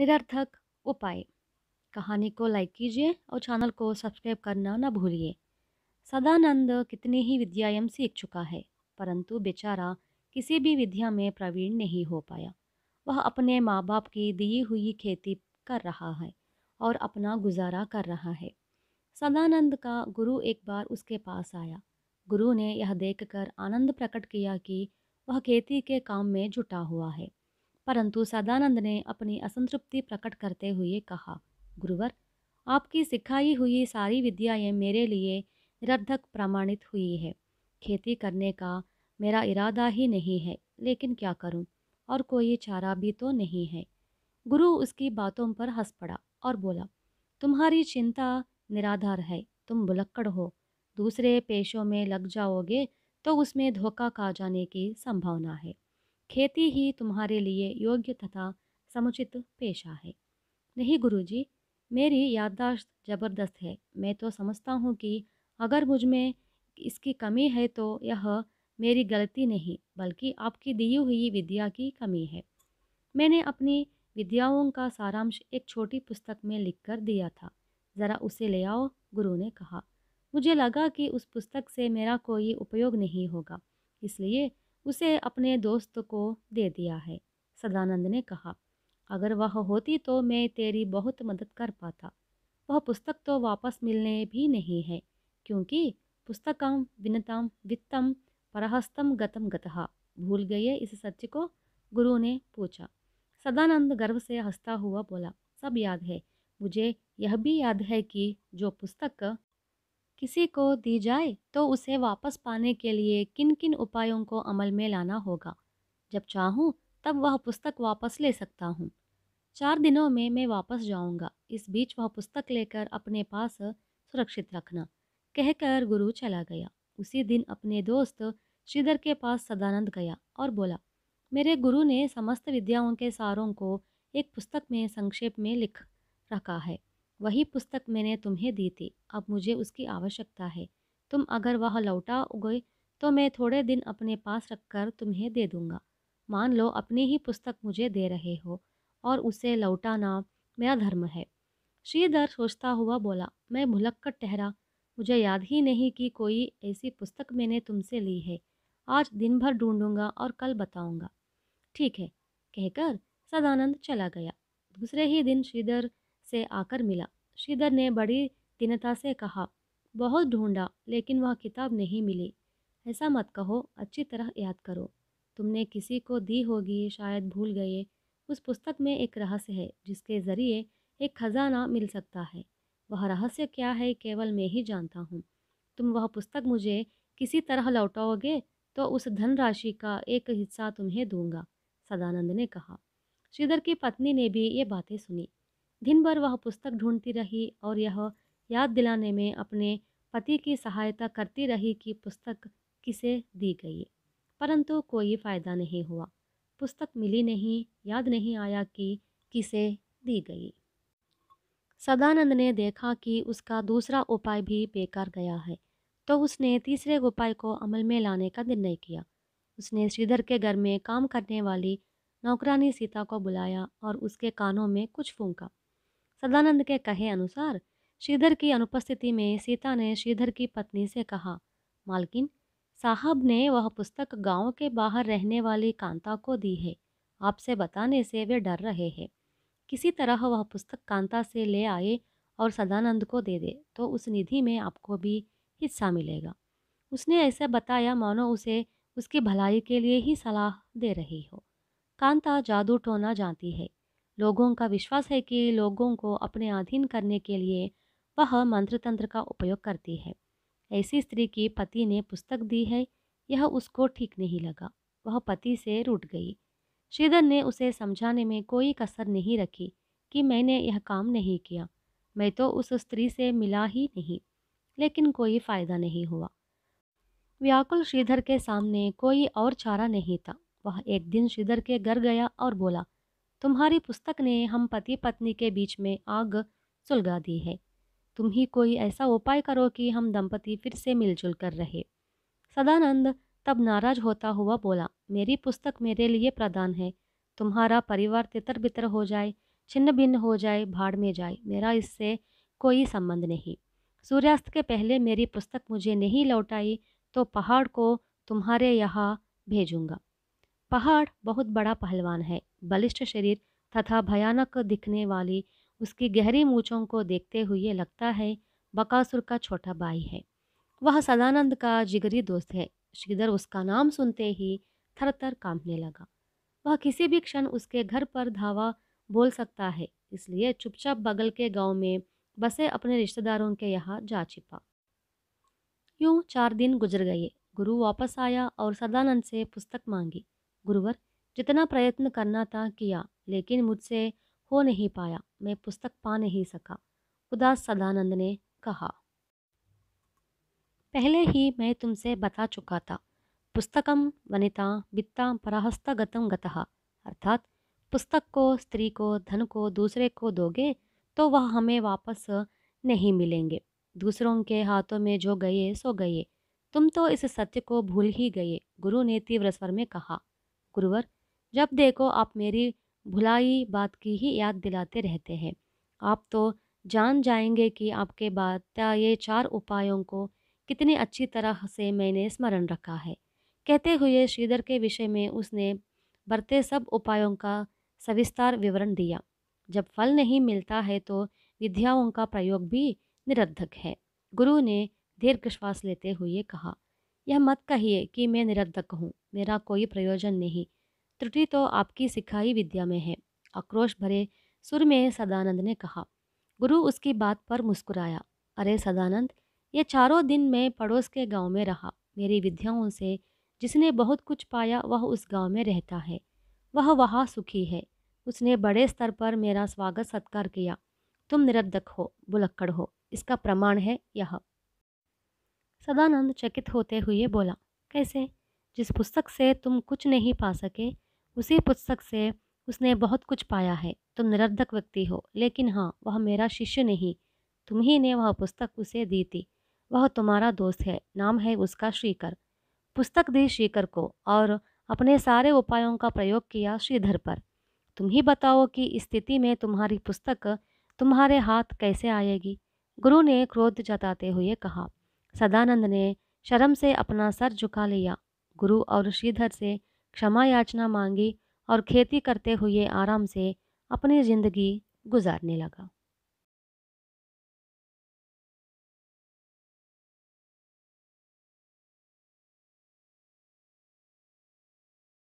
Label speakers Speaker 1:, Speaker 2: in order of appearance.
Speaker 1: निरर्थक उपाय। कहानी को लाइक कीजिए और चैनल को सब्सक्राइब करना न भूलिए। सदानंद कितनी ही विद्याएं सीख चुका है, परंतु बेचारा किसी भी विद्या में प्रवीण नहीं हो पाया। वह अपने माँ बाप की दी हुई खेती कर रहा है और अपना गुजारा कर रहा है। सदानंद का गुरु एक बार उसके पास आया। गुरु ने यह देखकर आनंद प्रकट किया कि वह खेती के काम में जुटा हुआ है, परंतु सदानंद ने अपनी असंतृप्ति प्रकट करते हुए कहा, गुरुवर, आपकी सिखाई हुई सारी विद्याएं मेरे लिए निरर्थक प्रमाणित हुई है। खेती करने का मेरा इरादा ही नहीं है, लेकिन क्या करूं, और कोई चारा भी तो नहीं है। गुरु उसकी बातों पर हंस पड़ा और बोला, तुम्हारी चिंता निराधार है, तुम भुलक्कड़ हो। दूसरे पेशों में लग जाओगे तो उसमें धोखा खा जाने की संभावना है। खेती ही तुम्हारे लिए योग्य तथा समुचित पेशा है। नहीं गुरुजी, मेरी याददाश्त ज़बरदस्त है। मैं तो समझता हूँ कि अगर मुझ में इसकी कमी है तो यह मेरी गलती नहीं, बल्कि आपकी दी हुई विद्या की कमी है। मैंने अपनी विद्याओं का सारांश एक छोटी पुस्तक में लिखकर दिया था। ज़रा उसे ले आओ, गुरु ने कहा। मुझे लगा कि उस पुस्तक से मेरा कोई उपयोग नहीं होगा, इसलिए उसे अपने दोस्त को दे दिया है। सदानंद ने कहा, अगर वह होती तो मैं तेरी बहुत मदद कर पाता। वह पुस्तक तो वापस मिलने भी नहीं है, क्योंकि पुस्तकम विनतम वित्तम परहस्तम गतम गतः। भूल गए इस सत्य को? गुरु ने पूछा। सदानंद गर्व से हंसता हुआ बोला, सब याद है। मुझे यह भी याद है कि जो पुस्तक किसी को दी जाए तो उसे वापस पाने के लिए किन किन उपायों को अमल में लाना होगा। जब चाहूँ तब वह पुस्तक वापस ले सकता हूँ। 4 दिनों में मैं वापस जाऊँगा। इस बीच वह पुस्तक लेकर अपने पास सुरक्षित रखना, कहकर गुरु चला गया। उसी दिन अपने दोस्त श्रीधर के पास सदानंद गया और बोला, मेरे गुरु ने समस्त विद्याओं के सारों को एक पुस्तक में संक्षेप में लिख रखा है। वही पुस्तक मैंने तुम्हें दी थी, अब मुझे उसकी आवश्यकता है। तुम अगर वह लौटा गए तो मैं थोड़े दिन अपने पास रखकर तुम्हें दे दूंगा। मान लो अपनी ही पुस्तक मुझे दे रहे हो और उसे लौटाना मेरा धर्म है। श्रीधर सोचता हुआ बोला, मैं भुलक्कड़ ठहरा। मुझे याद ही नहीं कि कोई ऐसी पुस्तक मैंने तुमसे ली है। आज दिन भर ढूंढूंगा और कल बताऊंगा। ठीक है, कहकर सदानंद चला गया। दूसरे ही दिन श्रीधर से आकर मिला। श्रीधर ने बड़ी दीनता से कहा, बहुत ढूंढा लेकिन वह किताब नहीं मिली। ऐसा मत कहो, अच्छी तरह याद करो। तुमने किसी को दी होगी, शायद भूल गए। उस पुस्तक में एक रहस्य है जिसके ज़रिए एक खजाना मिल सकता है। वह रहस्य क्या है केवल मैं ही जानता हूँ। तुम वह पुस्तक मुझे किसी तरह लौटाओगे तो उस धनराशि का एक हिस्सा तुम्हें दूंगा, सदानंद ने कहा। श्रीधर की पत्नी ने भी ये बातें सुनी। दिन भर वह पुस्तक ढूंढती रही और यह याद दिलाने में अपने पति की सहायता करती रही कि पुस्तक किसे दी गई, परंतु कोई फायदा नहीं हुआ। पुस्तक मिली नहीं, याद नहीं आया कि किसे दी गई। सदानंद ने देखा कि उसका दूसरा उपाय भी बेकार गया है, तो उसने तीसरे उपाय को अमल में लाने का निर्णय किया। उसने श्रीधर के घर में काम करने वाली नौकरानी सीता को बुलाया और उसके कानों में कुछ फूंका। सदानंद के कहे अनुसार श्रीधर की अनुपस्थिति में सीता ने श्रीधर की पत्नी से कहा, मालकिन, साहब ने वह पुस्तक गांव के बाहर रहने वाली कांता को दी है। आपसे बताने से वे डर रहे हैं। किसी तरह वह पुस्तक कांता से ले आए और सदानंद को दे दे तो उस निधि में आपको भी हिस्सा मिलेगा। उसने ऐसे बताया मानो उसे उसकी भलाई के लिए ही सलाह दे रही हो। कांता जादू टोना जानती है। लोगों का विश्वास है कि लोगों को अपने अधीन करने के लिए वह मंत्र तंत्र का उपयोग करती है। ऐसी स्त्री की पति ने पुस्तक दी है, यह उसको ठीक नहीं लगा। वह पति से रूठ गई। श्रीधर ने उसे समझाने में कोई कसर नहीं रखी कि मैंने यह काम नहीं किया, मैं तो उस स्त्री से मिला ही नहीं। लेकिन कोई फायदा नहीं हुआ। व्याकुल श्रीधर के सामने कोई और चारा नहीं था। वह एक दिन श्रीधर के घर गया और बोला, तुम्हारी पुस्तक ने हम पति पत्नी के बीच में आग सुलगा दी है। तुम ही कोई ऐसा उपाय करो कि हम दंपति फिर से मिलजुल कर रहे। सदानंद तब नाराज होता हुआ बोला, मेरी पुस्तक मेरे लिए प्रदान है। तुम्हारा परिवार तितर बितर हो जाए, छिन्न भिन्न हो जाए, भाड़ में जाए, मेरा इससे कोई संबंध नहीं। सूर्यास्त के पहले मेरी पुस्तक मुझे नहीं लौटाई तो पहाड़ को तुम्हारे यहाँ भेजूंगा। पहाड़ बहुत बड़ा पहलवान है। बलिष्ठ शरीर तथा भयानक दिखने वाली उसकी गहरी मूंछों को देखते हुए लगता है बकासुर का छोटा भाई है। वह सदानंद का जिगरी दोस्त है। श्रीधर उसका नाम सुनते ही थर-थर कांपने लगा। वह किसी भी क्षण उसके घर पर धावा बोल सकता है, इसलिए चुपचाप बगल के गांव में बसे अपने रिश्तेदारों के यहाँ जा छिपा। यूं 4 दिन गुजर गए। गुरु वापस आया और सदानंद से पुस्तक मांगी। गुरुवर, जितना प्रयत्न करना था किया, लेकिन मुझसे हो नहीं पाया। मैं पुस्तक पा नहीं सका। उदास सदानंद ने कहा। पहले ही मैं तुमसे बता चुका था। पुस्तकम वनिता वित्ता पराहस्तगतम गतः, अर्थात पुस्तक को, स्त्री को, धन को दूसरे को दोगे तो वह हमें वापस नहीं मिलेंगे। दूसरों के हाथों में जो गए सो गए। तुम तो इस सत्य को भूल ही गए। गुरु ने तीव्र स्वर में कहा। गुरुवर, जब देखो आप मेरी भुलाई बात की ही याद दिलाते रहते हैं। आप तो जान जाएंगे कि आपके बाद ये 4 उपायों को कितनी अच्छी तरह से मैंने स्मरण रखा है। कहते हुए श्रीधर के विषय में उसने बरते सब उपायों का सविस्तार विवरण दिया। जब फल नहीं मिलता है तो विद्याओं का प्रयोग भी निरर्थक है। गुरु ने दीर्घ श्वास लेते हुए कहा, यह मत कहिए कि मैं निरर्थक हूँ। मेरा कोई प्रयोजन नहीं। त्रुटि तो आपकी सिखाई विद्या में है। आक्रोश भरे सुर में सदानंद ने कहा। गुरु उसकी बात पर मुस्कुराया। अरे सदानंद, ये 4 दिन मैं पड़ोस के गांव में रहा। मेरी विद्याओं से जिसने बहुत कुछ पाया वह उस गांव में रहता है। वह वहाँ सुखी है। उसने बड़े स्तर पर मेरा स्वागत सत्कार किया। तुम निरर्धक हो, भुलक्कड़ हो, इसका प्रमाण है यह। सदानंद चकित होते हुए बोला, कैसे? जिस पुस्तक से तुम कुछ नहीं पा सके, उसी पुस्तक से उसने बहुत कुछ पाया है। तुम निरर्धक व्यक्ति हो, लेकिन हाँ, वह मेरा शिष्य नहीं। तुम ही ने वह पुस्तक उसे दी थी। वह तुम्हारा दोस्त है। नाम है उसका श्रीकर। पुस्तक दी श्रीकर को और अपने सारे उपायों का प्रयोग किया श्रीधर पर। तुम ही बताओ कि इस स्थिति में तुम्हारी पुस्तक तुम्हारे हाथ कैसे आएगी? गुरु ने क्रोध जताते हुए कहा। सदानंद ने शर्म से अपना सर झुका लिया। गुरु और श्रीधर से क्षमा याचना मांगी और खेती करते हुए आराम से अपनी जिंदगी गुजारने लगा।